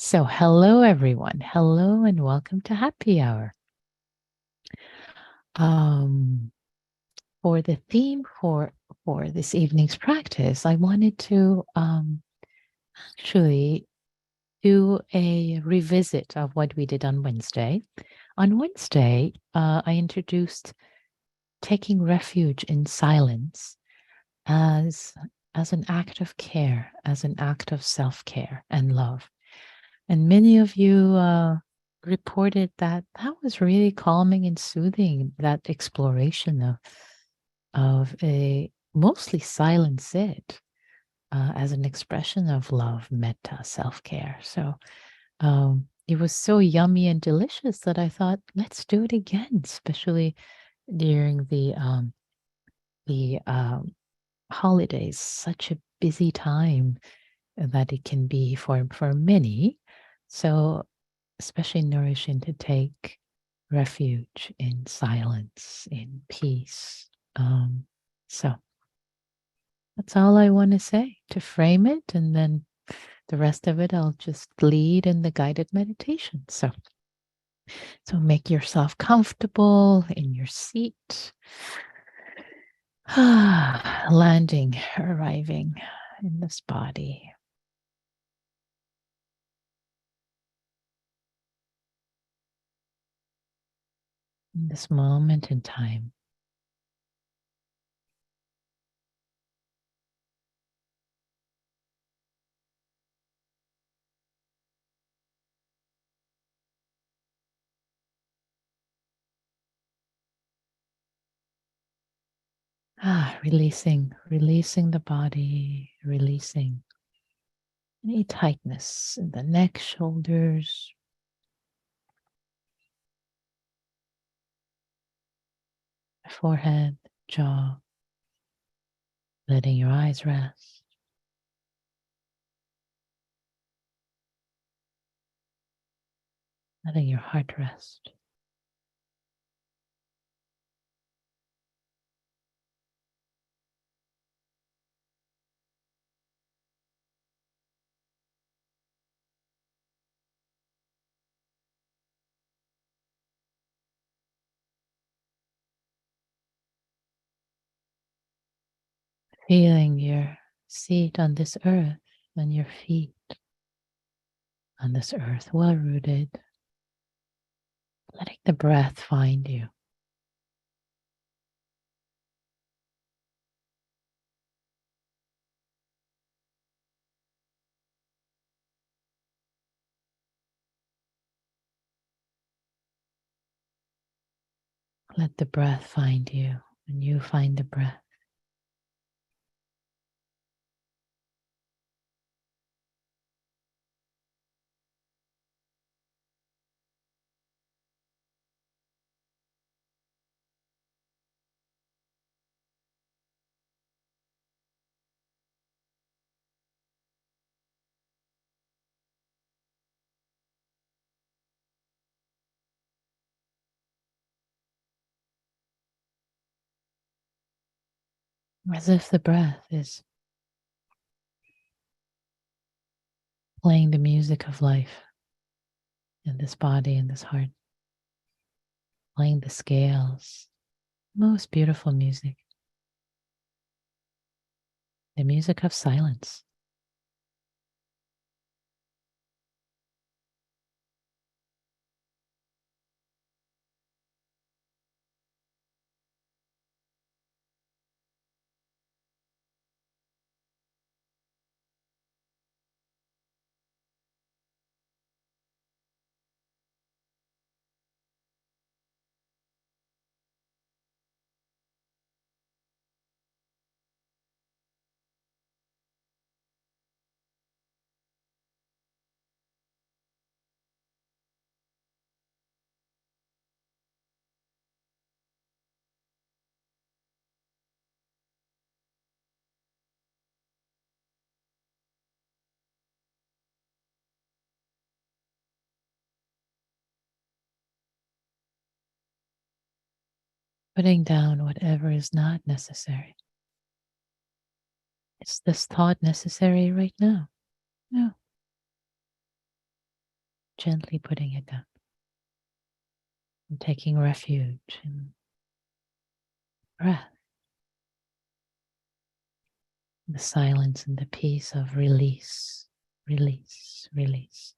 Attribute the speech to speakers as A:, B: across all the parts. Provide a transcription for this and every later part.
A: So, hello everyone. Hello and welcome to Happy Hour. Um, for the theme for this evening's practice, I wanted to actually do a revisit of what we did on Wednesday. On Wednesday, I introduced taking refuge in silence as as an act of care, as an act of self-care and love. And many of you reported that that was really calming and soothing, that exploration of a mostly silent sit as an expression of love, metta, self-care. So it was so yummy and delicious that I thought, let's do it again, especially during the holidays, such a busy time that it can be for many. So especially nourishing to take refuge in silence, in peace. So that's all I want to say to frame it. And then the rest of it, I'll just lead in the guided meditation. So make yourself comfortable in your seat, landing, arriving in this body. In this moment in time. Releasing the body, releasing any tightness in the neck, shoulders, forehead, jaw, letting your eyes rest, letting your heart rest. Feeling your seat on this earth and your feet on this earth, well rooted, letting the breath find you. Let the breath find you and you find the breath. As if the breath is playing the music of life in this body and this heart, playing the scales, most beautiful music, the music of silence. Putting down whatever is not necessary. Is this thought necessary right now? No. gently putting it down and taking refuge in breath, the silence and the peace of release, release, release.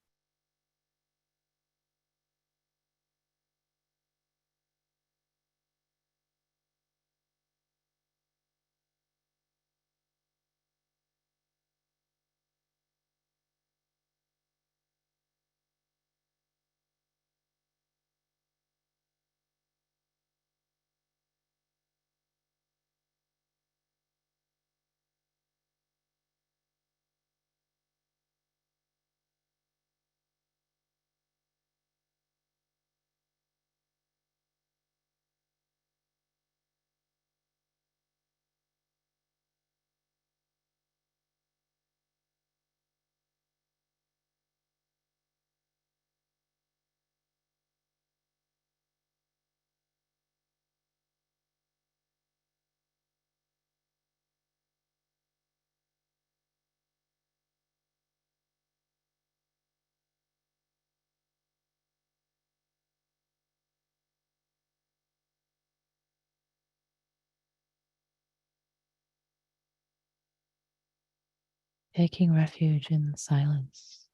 A: Taking refuge in silence,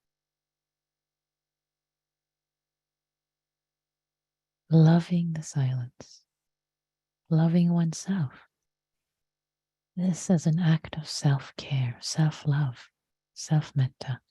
A: loving the silence, loving oneself. This is an act of self-care, self-love, self-metta.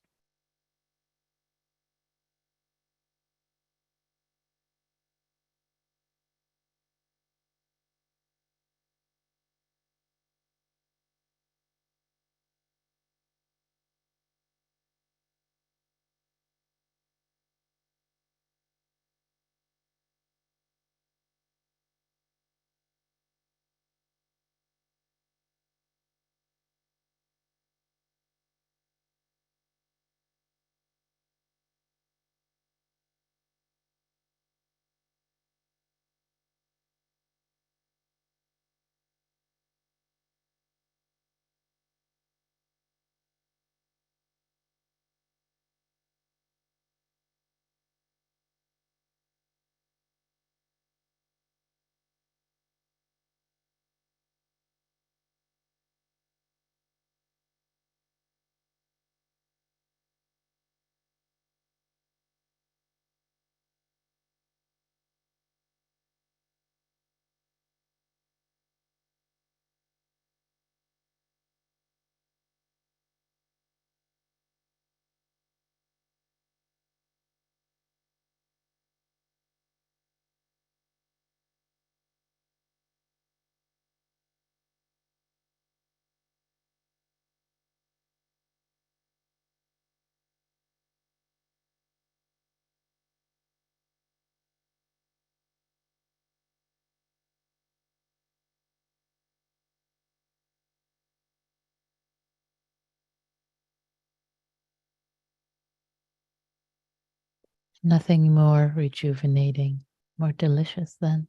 A: Nothing more rejuvenating, more delicious than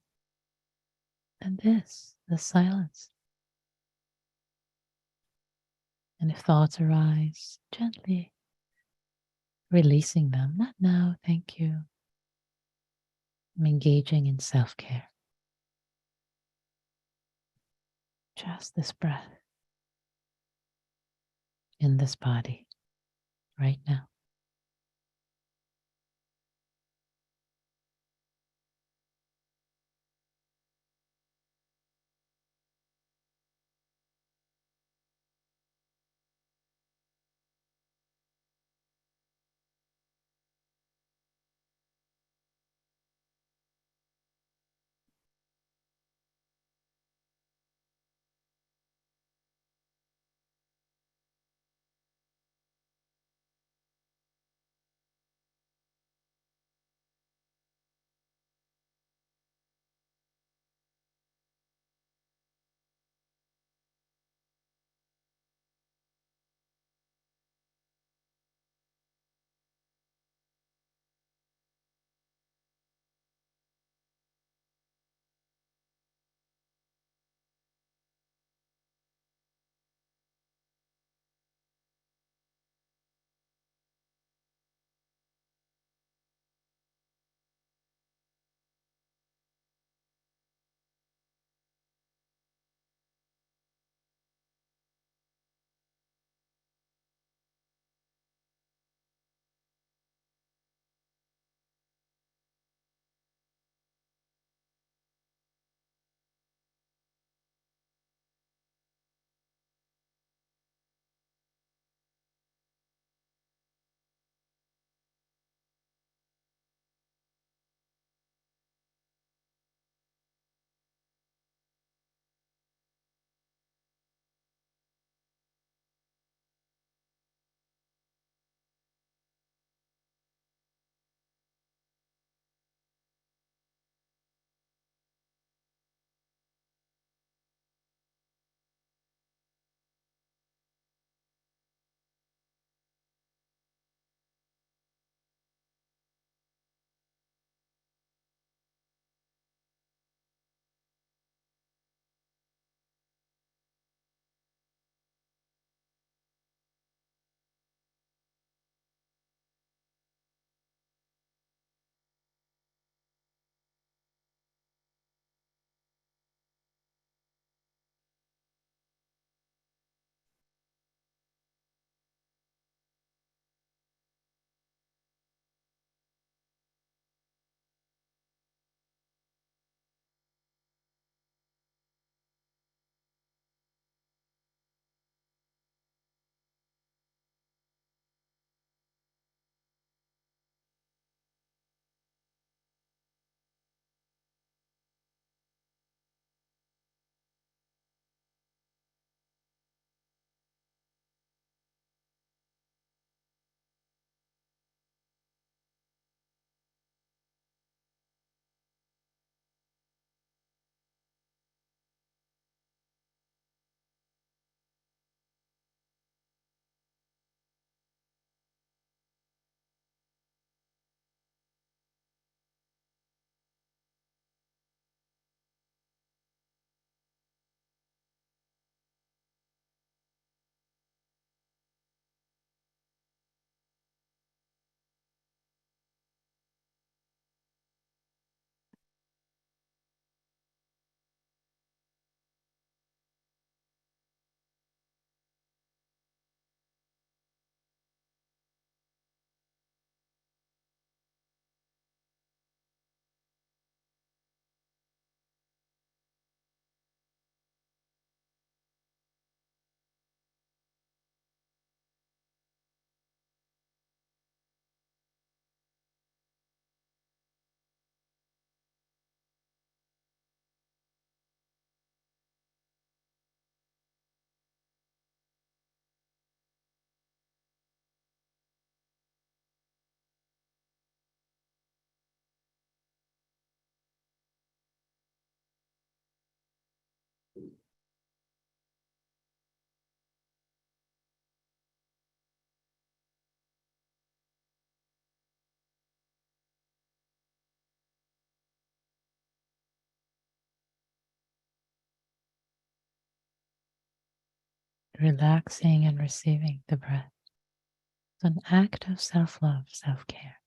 A: this, the silence. And if thoughts arise, gently releasing them. Not now, thank you. I'm engaging in self-care. Just this breath in this body right now. relaxing and receiving the breath. It's an act of self love, self care.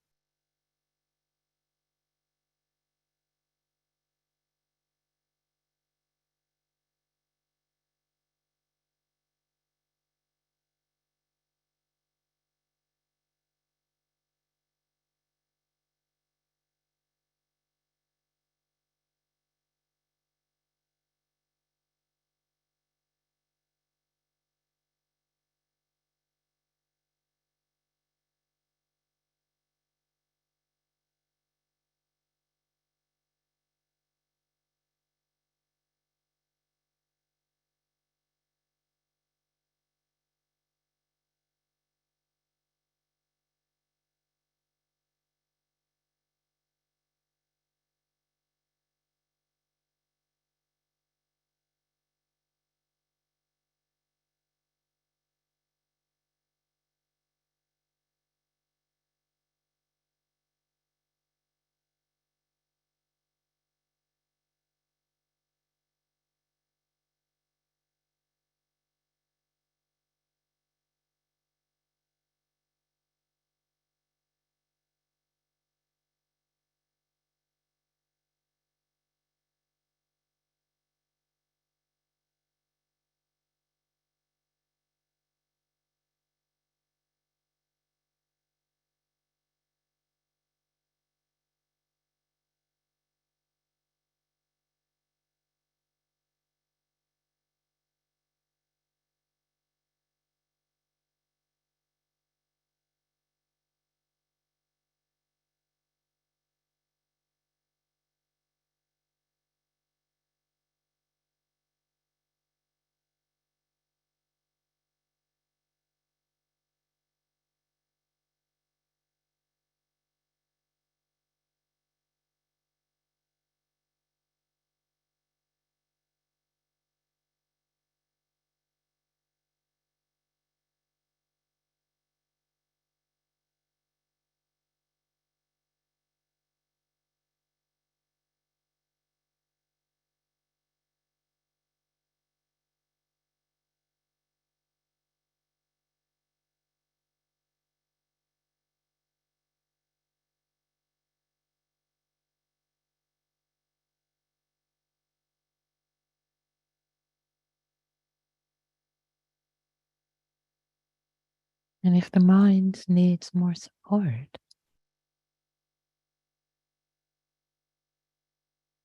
A: And if the mind needs more support,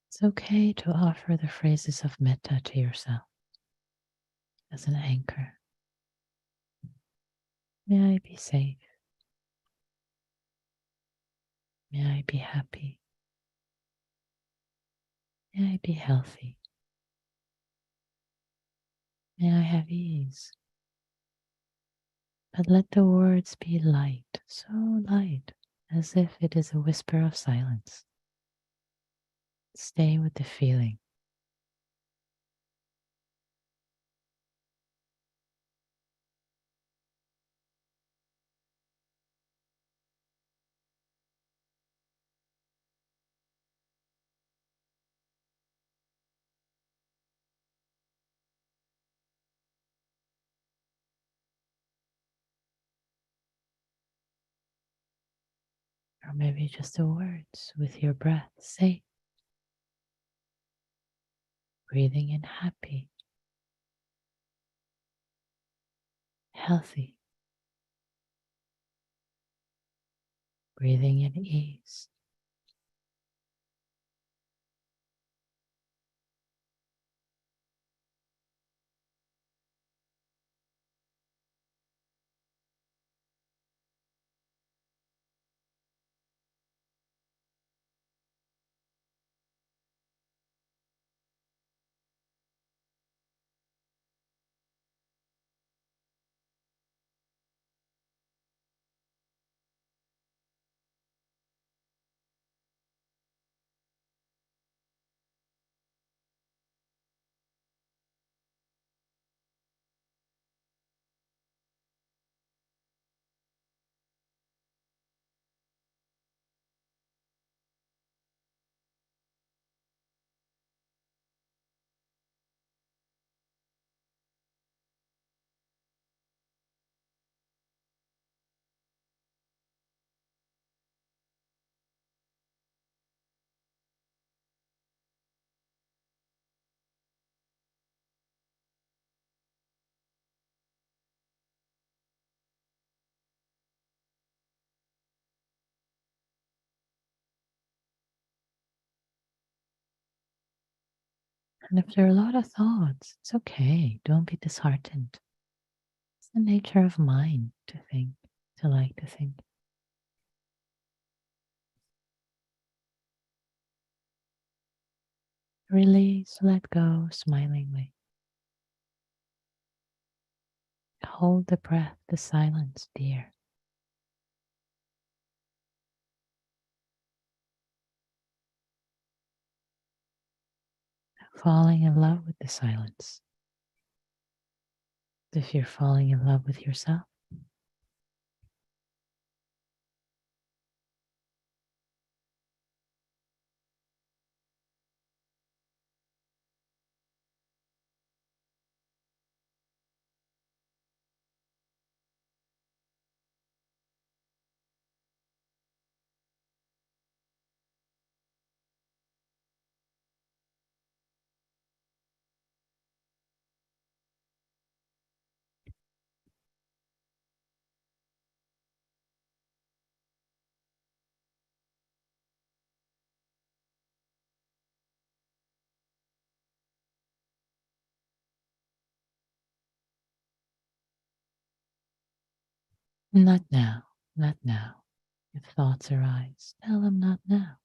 A: it's okay to offer the phrases of metta to yourself as an anchor. May I be safe. May I be happy. May I be healthy. May I have ease. But let the words be light, so light, as if it is a whisper of silence. Stay with the feeling. Or maybe just the words with your breath. Say, breathing in happy, healthy, breathing in ease. And if there are a lot of thoughts, it's okay. Don't be disheartened. It's the nature of mind to think, to like to think. Release, let go smilingly. Hold the breath, the silence, dear. Falling in love with the silence. If you're falling in love with yourself, not now, not now. If thoughts arise, tell them not now.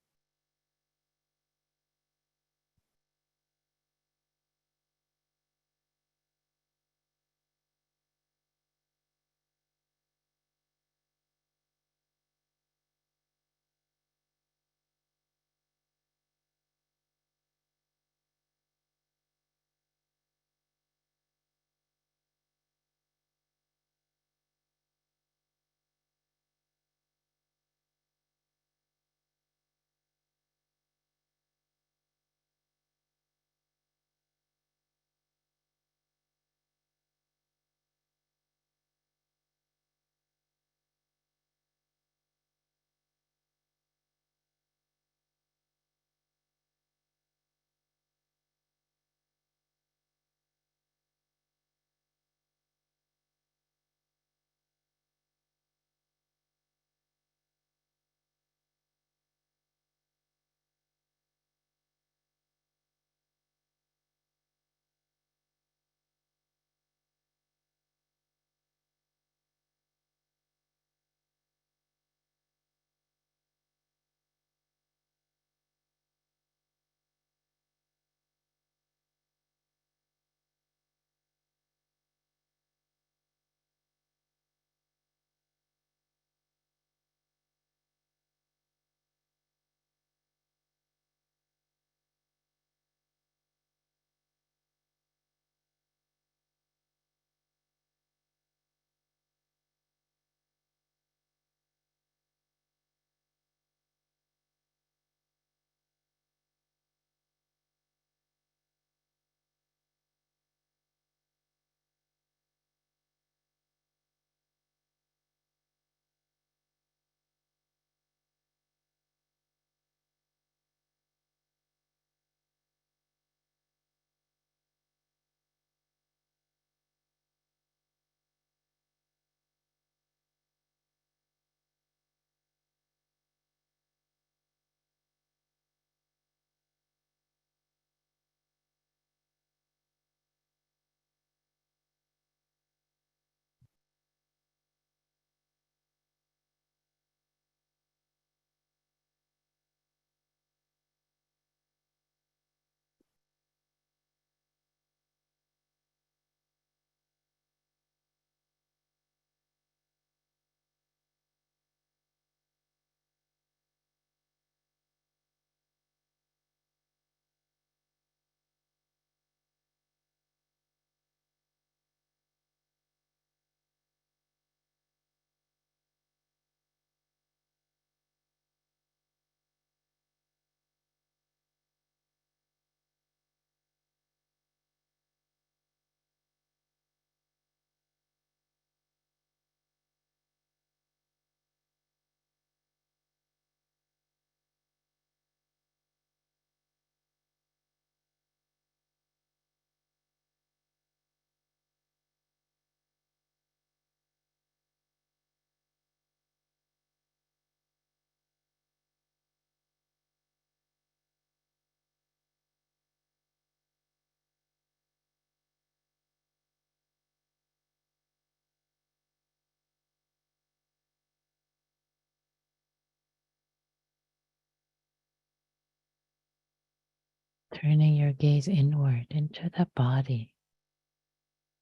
A: Turning your gaze inward into the body,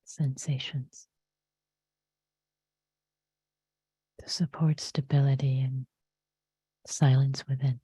A: sensations to support stability and silence within.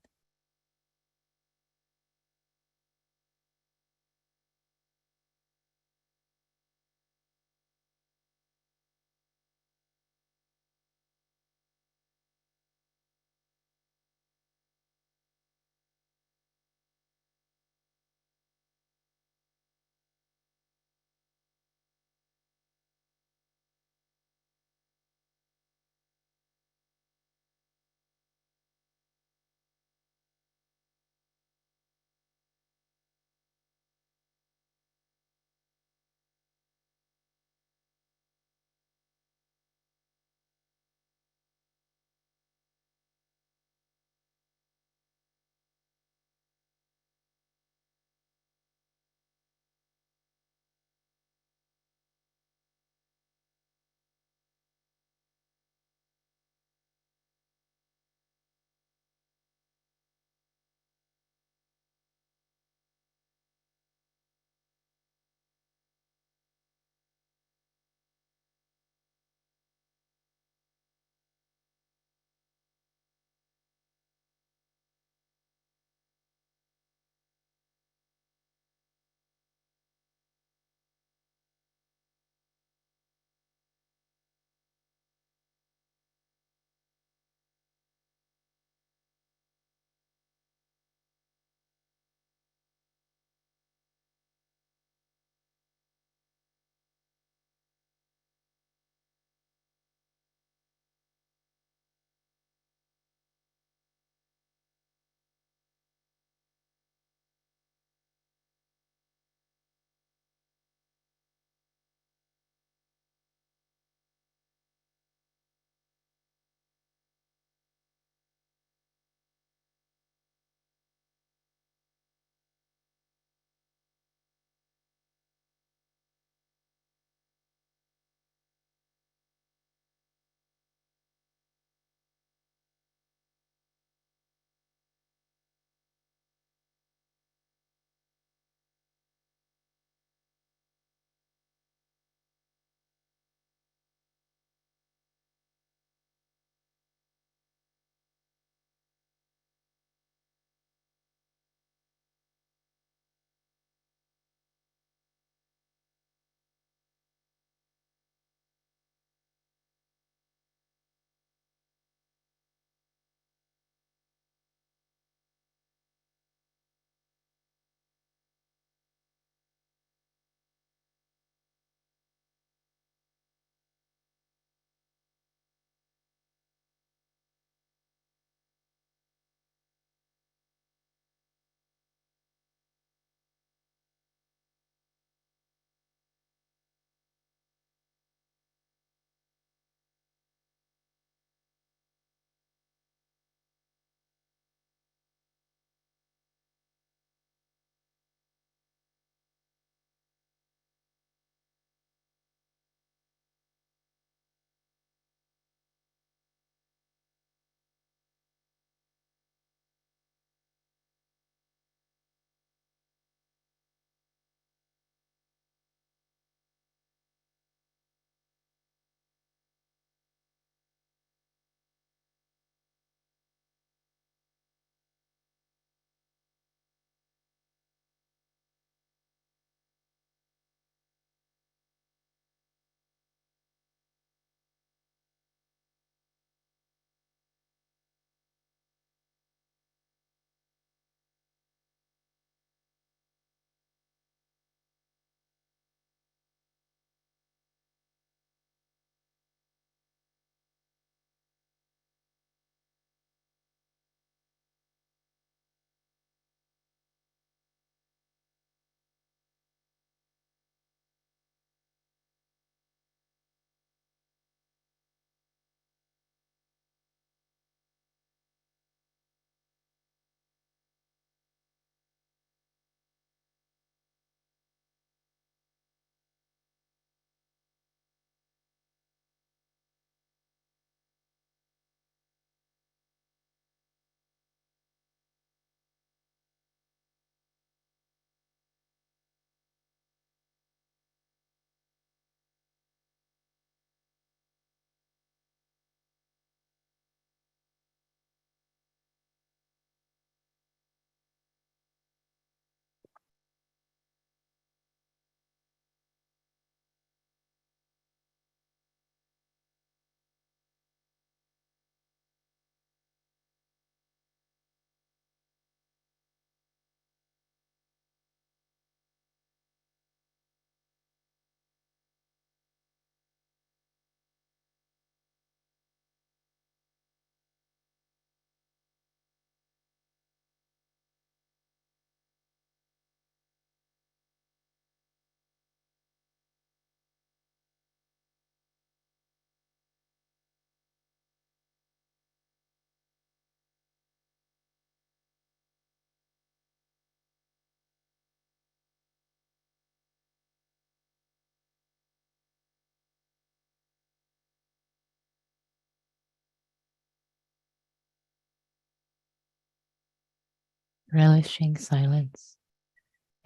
A: relishing silence,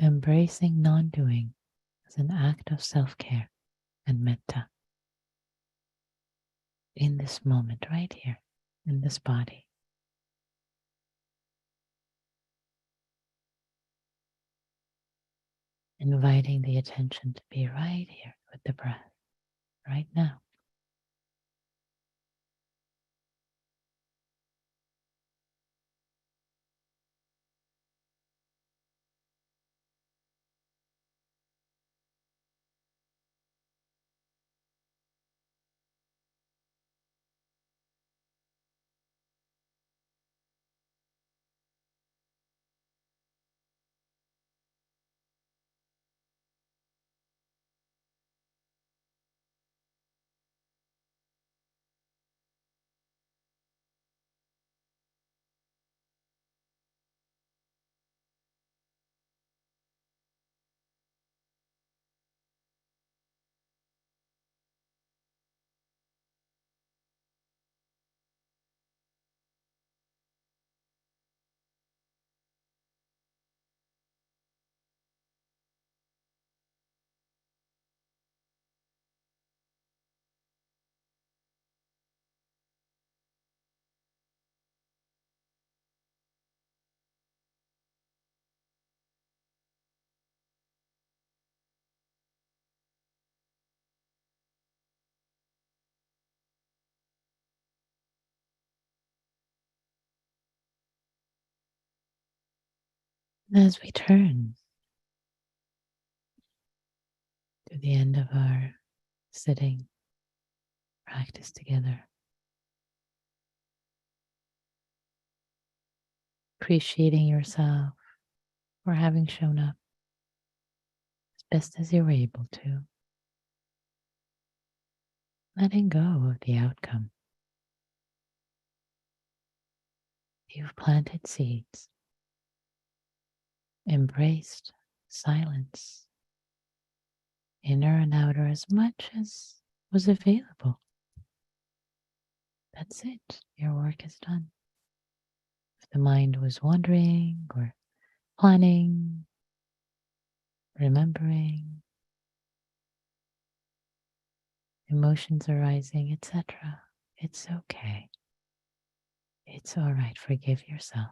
A: embracing non-doing as an act of self-care and metta in this moment, right here, in this body. Inviting the attention to be right here with the breath, right now. As we turn to the end of our sitting practice together, appreciating yourself for having shown up as best as you were able to, letting go of the outcome. You've planted seeds, embraced silence, inner and outer, as much as was available. That's it. Your work is done. If the mind was wandering or planning, remembering, emotions arising, etc., it's okay. It's all right. Forgive yourself.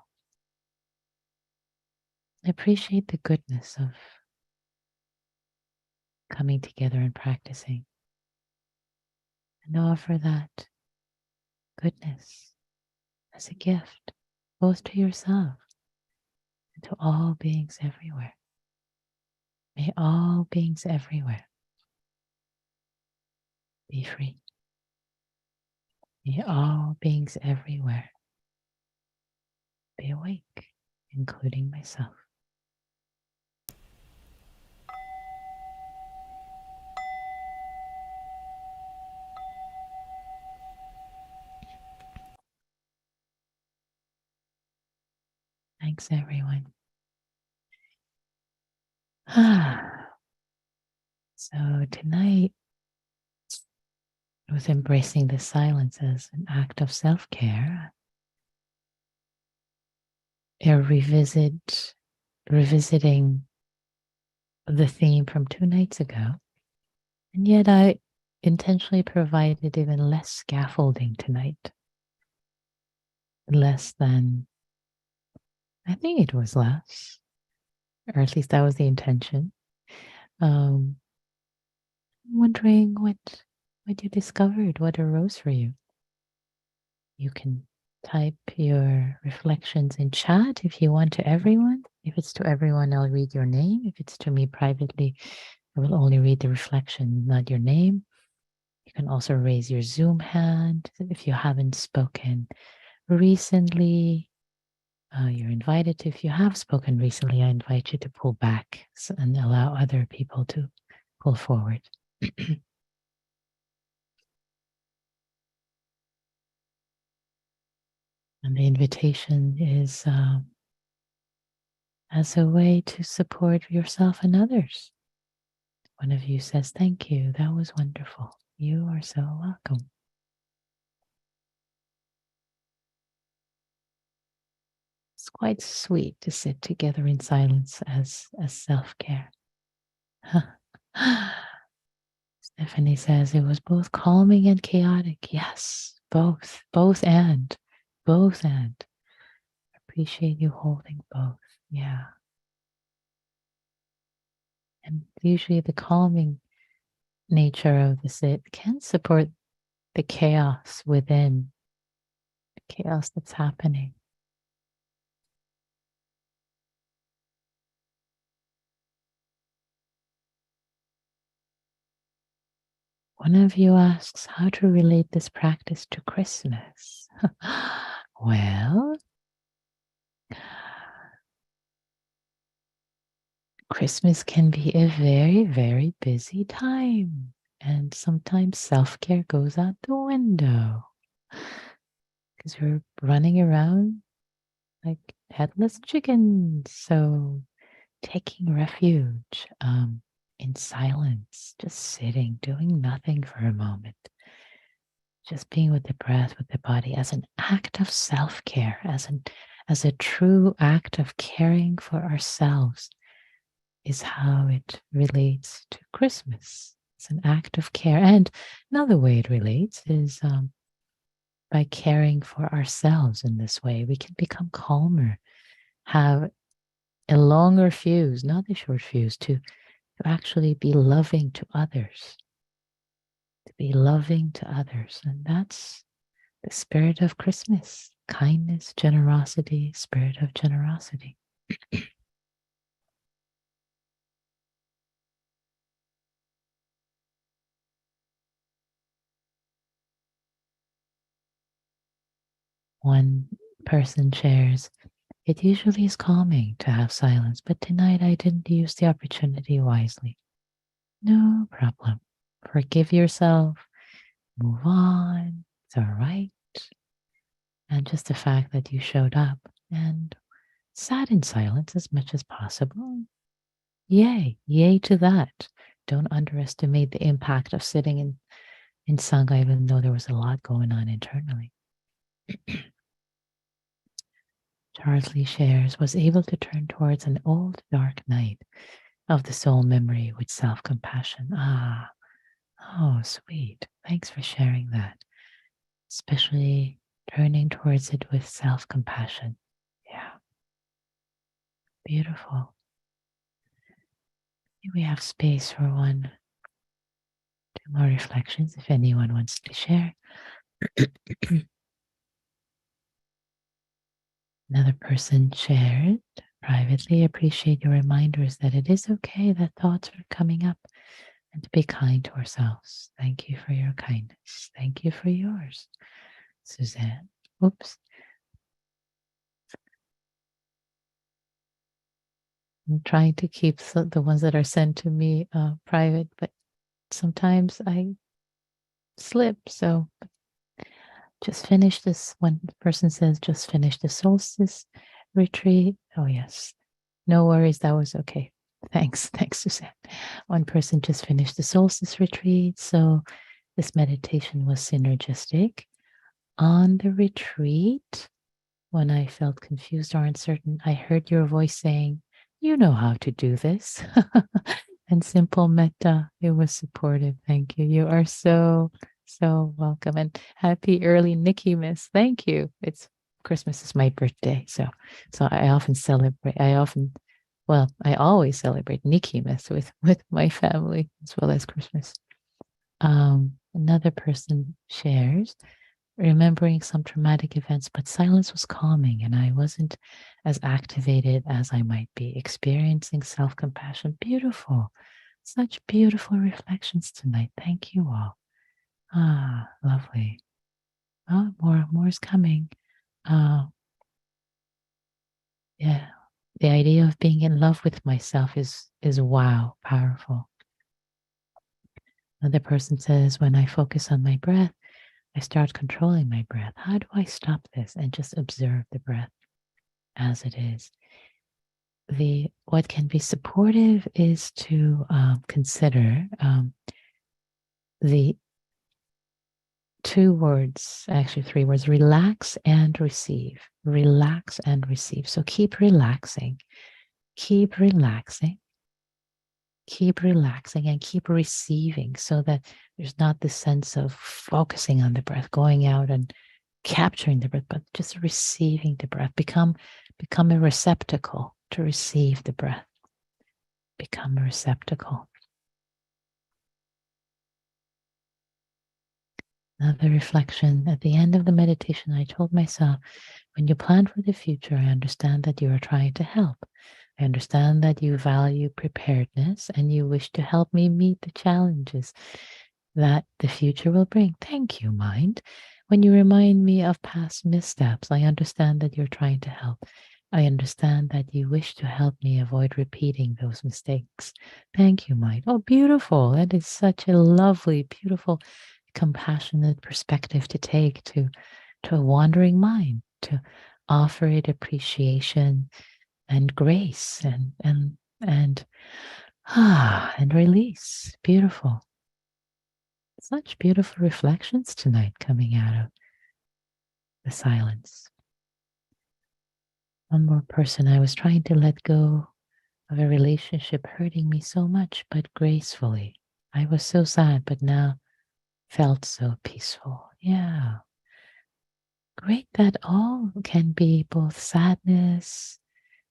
A: Appreciate the goodness of coming together and practicing, and offer that goodness as a gift, both to yourself and to all beings everywhere. May all beings everywhere be free. May all beings everywhere be awake, including myself. Thanks, everyone. So tonight, with embracing the silence as an act of self-care, revisiting the theme from 2 nights ago. And yet I intentionally provided even less scaffolding tonight. Less than, I think it was less, or at least that was the intention. I'm wondering what you discovered, what arose for you. You can type your reflections in chat if you want to everyone. If it's to everyone, I'll read your name. If it's to me privately, I will only read the reflection, not your name. You can also raise your Zoom hand if you haven't spoken recently. You're invited to. If you have spoken recently, I invite you to pull back and allow other people to pull forward. And the invitation is as a way to support yourself and others. One of you says, "Thank you, that was wonderful. You are so welcome." It's quite sweet to sit together in silence as self-care. Stephanie says it was both calming and chaotic. Yes, both and. Appreciate you holding both. Yeah. And usually the calming nature of the sit can support the chaos within, the chaos that's happening. One of you asks how to relate this practice to Christmas. Well, Christmas can be a very, very busy time. And sometimes self-care goes out the window because we're running around like headless chickens. So taking refuge in silence, just sitting, doing nothing for a moment, just being with the breath, with the body as an act of self-care, as a true act of caring for ourselves is how it relates to Christmas. It's an act of care. And another way it relates is by caring for ourselves in this way. We can become calmer, have a longer fuse, not a short fuse, to actually be loving to others, to be loving to others. And that's the spirit of Christmas, kindness, generosity, spirit of generosity. One person shares, it usually is calming to have silence, but tonight I didn't use the opportunity wisely. No problem. Forgive yourself, move on, it's all right. And just the fact that you showed up and sat in silence as much as possible. Yay to that. Don't underestimate the impact of sitting in Sangha, even though there was a lot going on internally. Charles Lee shares, was able to turn towards an old dark night of the soul memory with self-compassion. Oh, sweet. Thanks for sharing that. Especially turning towards it with self-compassion. Yeah. Beautiful. We have space for two more reflections if anyone wants to share. Another person shared privately, appreciate your reminders that it is okay that thoughts are coming up and to be kind to ourselves. Thank you for your kindness. Thank you for yours. Suzanne. Oops. I'm trying to keep the ones that are sent to me private, but sometimes I slip. So just finished this. One person says, just finished the solstice retreat. Oh, yes. No worries. That was okay. Thanks, Suzanne. One person just finished the solstice retreat. So this meditation was synergistic. On the retreat, when I felt confused or uncertain, I heard your voice saying, you know how to do this. And simple metta. It was supportive. Thank you. You are so welcome. And happy early Nikki Miss. Thank you. It's Christmas is my birthday. So I often celebrate. I always celebrate Nikki Miss with my family as well as Christmas. Another person shares, remembering some traumatic events, but silence was calming and I wasn't as activated as I might be. Experiencing self-compassion. Beautiful. Such beautiful reflections tonight. Thank you all. Lovely. Oh, more is coming. Yeah. The idea of being in love with myself is wow, powerful. Another person says, when I focus on my breath, I start controlling my breath. How do I stop this and just observe the breath as it is? What can be supportive is to consider the 2 words, actually 3 words: relax and receive. Relax and receive. So keep relaxing, keep relaxing, keep relaxing, and keep receiving, so that there's not this sense of focusing on the breath, going out and capturing the breath, but just receiving the breath. Become a receptacle to receive the breath. Become a receptacle. Another reflection. At the end of the meditation, I told myself, when you plan for the future, I understand that you are trying to help. I understand that you value preparedness and you wish to help me meet the challenges that the future will bring. Thank you, mind. When you remind me of past missteps, I understand that you're trying to help. I understand that you wish to help me avoid repeating those mistakes. Thank you, mind. Oh, beautiful. That is such a lovely, beautiful, compassionate perspective to take to a wandering mind, to offer it appreciation and grace and release. Beautiful. Such beautiful reflections tonight coming out of the silence. One more person. I was trying to let go of a relationship hurting me so much, but gracefully. I was so sad, but now felt so peaceful. Yeah. Great that all can be both sadness,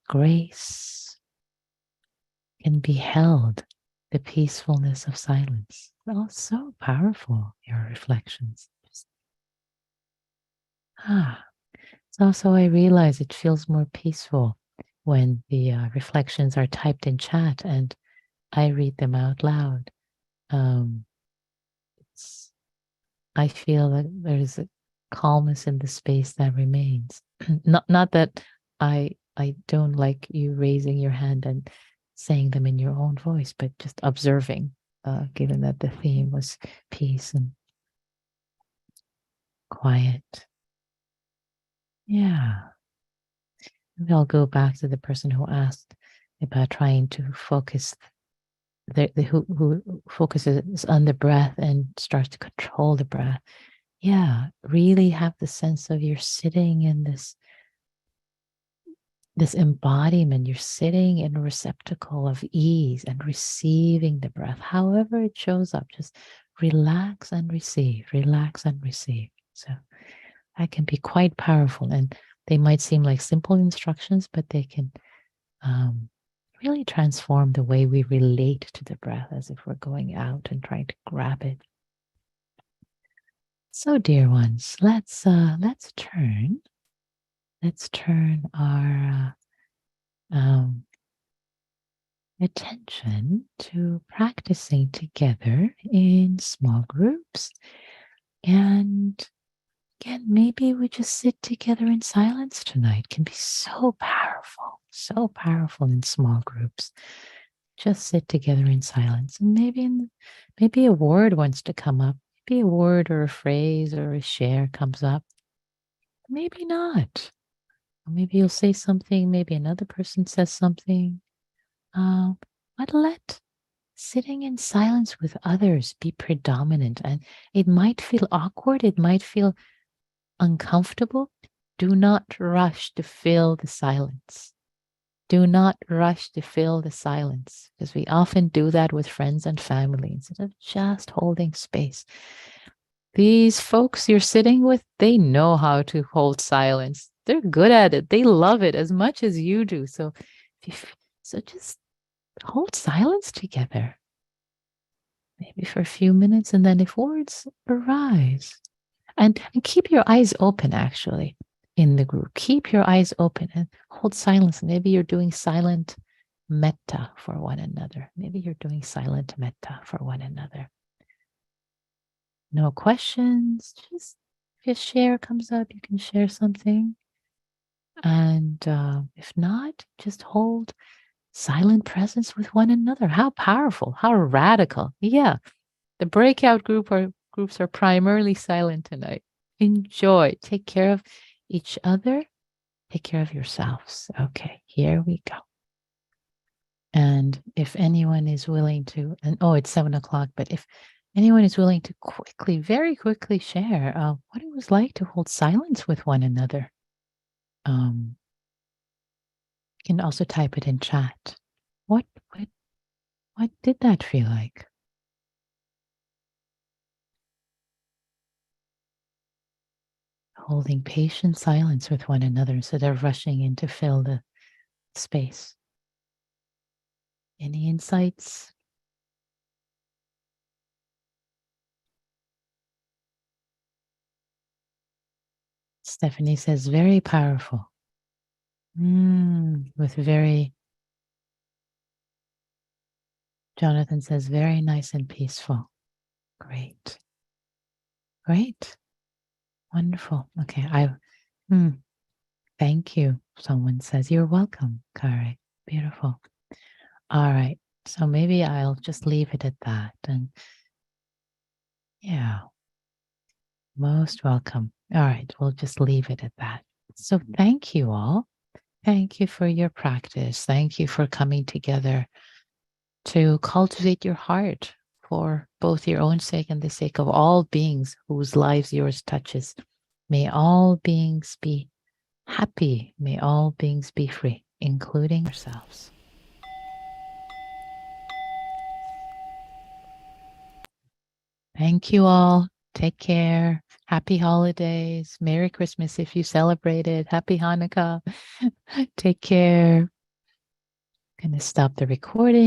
A: grace, can be held, the peacefulness of silence. Oh, so powerful, your reflections. It's also, I realize it feels more peaceful when the reflections are typed in chat and I read them out loud. I feel that there's a calmness in the space that remains. Not that I don't like you raising your hand and saying them in your own voice, but just observing, given that the theme was peace and quiet. Yeah. Maybe I'll go back to the person who asked about trying to focus, who focuses on the breath and starts to control the breath. Yeah, really have the sense of you're sitting in this embodiment. You're sitting in a receptacle of ease and receiving the breath, however it shows up. Just relax and receive, relax and receive. So that can be quite powerful, and they might seem like simple instructions, but they can really transform the way we relate to the breath, as if we're going out and trying to grab it. So, dear ones, let's turn our attention to practicing together in small groups. And again, maybe we just sit together in silence tonight. It can be so powerful in small groups. Just sit together in silence. And maybe a word wants to come up. Maybe a word or a phrase or a share comes up. Maybe not. Maybe you'll say something. Maybe another person says something. But let sitting in silence with others be predominant. And it might feel awkward. It might feel uncomfortable. Do not rush to fill the silence. Do not rush to fill the silence, because we often do that with friends and family instead of just holding space. These folks you're sitting with, they know how to hold silence. They're good at it. They love it as much as you do. So just hold silence together. Maybe for a few minutes, and then if words arise, and keep your eyes open, actually, in the group. Keep your eyes open and hold silence. Maybe you're doing silent metta for one another. Maybe you're doing silent metta for one another. No questions. Just if a share comes up, you can share something. And if not, just hold silent presence with one another. How powerful, how radical. Yeah, the breakout groups are primarily silent tonight. Enjoy. Take care of each other. Take care of yourselves. Okay, here we go. And if anyone is willing to, and it's 7:00, but if anyone is willing to quickly, very quickly share what it was like to hold silence with one another. You can also type it in chat. What did that feel like? Holding patient silence with one another instead of rushing in to fill the space. Any insights? Stephanie says, very powerful. With very, Jonathan says, very nice and peaceful. Great. Great. Wonderful. Okay. Thank you. Someone says, you're welcome, Kare. Beautiful. All right. So maybe I'll just leave it at that. And yeah, most welcome. All right. We'll just leave it at that. So thank you all. Thank you for your practice. Thank you for coming together to cultivate your heart for both your own sake and the sake of all beings whose lives yours touches. May all beings be happy. May all beings be free, including yourselves. Thank you all. Take care. Happy holidays. Merry Christmas if you celebrated. Happy Hanukkah. Take care. Gonna stop the recording.